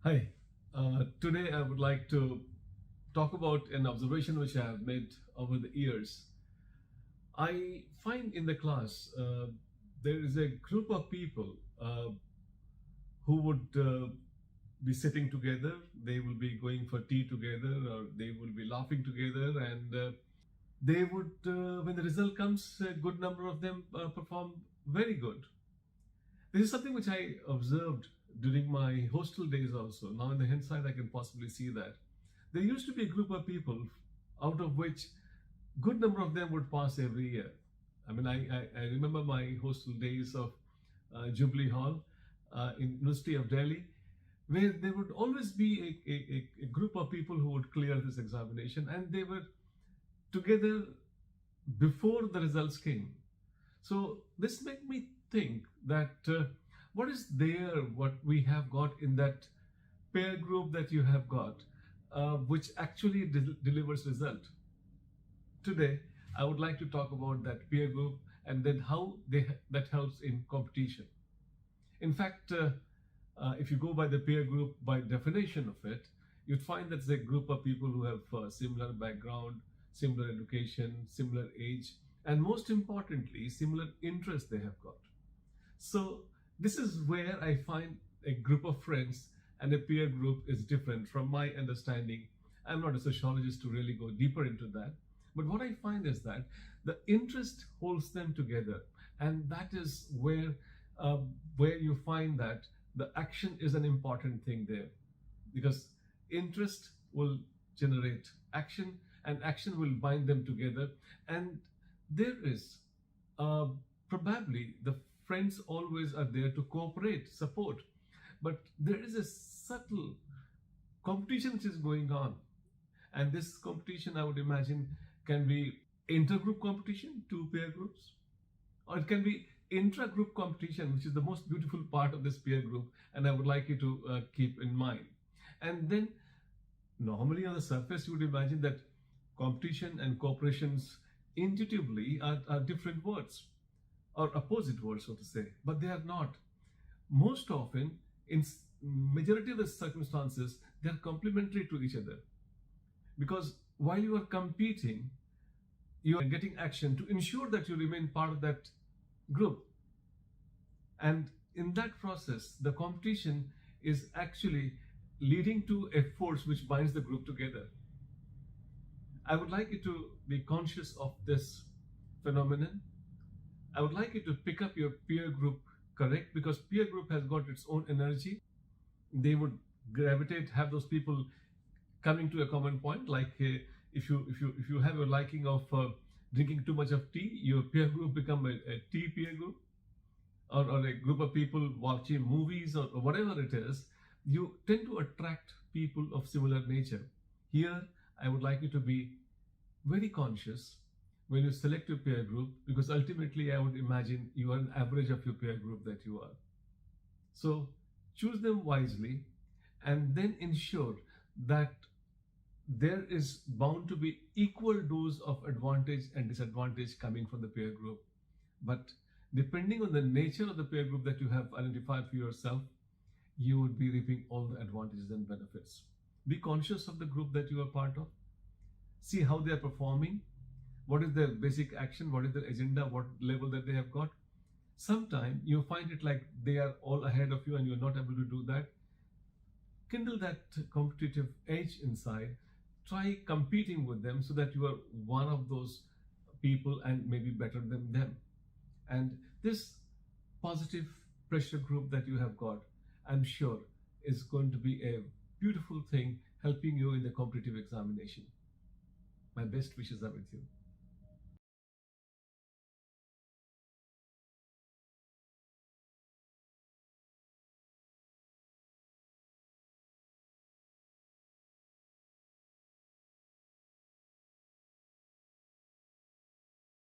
Hi, today I would like to talk about an observation which I have made over the years. I find in the class there is a group of people who would be sitting together, they will be going for tea together, or they will be laughing together, and they would, when the result comes, a good number of them perform very good. This is something which I observed during my hostel days also. Now, in the hindsight, I can possibly see that. There used to be a group of people out of which good number of them would pass every year. I remember my hostel days of Jubilee Hall in University of Delhi, where there would always be a group of people who would clear this examination, and they were together before the results came. So this made me think that what is there, what we have got in that peer group that you have got, which actually delivers result. Today, I would like to talk about that peer group and then how that helps in competition. In fact, if you go by the peer group by definition of it, you'd find that it's a group of people who have similar background, similar education, similar age, and most importantly, similar interests they have got. So this is where I find a group of friends and a peer group is different from my understanding. I'm not a sociologist to really go deeper into that. But what I find is that the interest holds them together. And that is where you find that the action is an important thing there. Because interest will generate action, and action will bind them together. And there is probably the friends always are there to cooperate, support, but there is a subtle competition which is going on, and this competition, I would imagine, can be intergroup competition, two peer groups, or it can be intra-group competition, which is the most beautiful part of this peer group, and I would like you to keep in mind. And then normally on the surface you would imagine that competition and cooperations intuitively are different words or opposite words, so to say, but they are not. Most often, in majority of the circumstances, they are complementary to each other, because while you are competing, you are getting action to ensure that you remain part of that group, and in that process the competition is actually leading to a force which binds the group together. I would like you to be conscious of this phenomenon. I would like you to pick up your peer group correct, because peer group has got its own energy. They would gravitate, have those people coming to a common point. Like if you have a liking of drinking too much of tea, your peer group become a tea peer group, or a group of people watching movies, or whatever it is. You tend to attract people of similar nature. Here, I would like you to be very conscious when you select your peer group, because ultimately I would imagine you are an average of your peer group that you are. So choose them wisely, and then ensure that there is bound to be equal dose of advantage and disadvantage coming from the peer group. But depending on the nature of the peer group that you have identified for yourself, you would be reaping all the advantages and benefits. Be conscious of the group that you are part of. See how they are performing. What is their basic action? What is their agenda? What level that they have got? Sometimes you find it like they are all ahead of you and you're not able to do that. Kindle that competitive edge inside. Try competing with them so that you are one of those people and maybe better than them. And this positive pressure group that you have got, I'm sure, is going to be a beautiful thing helping you in the competitive examination. My best wishes are with you.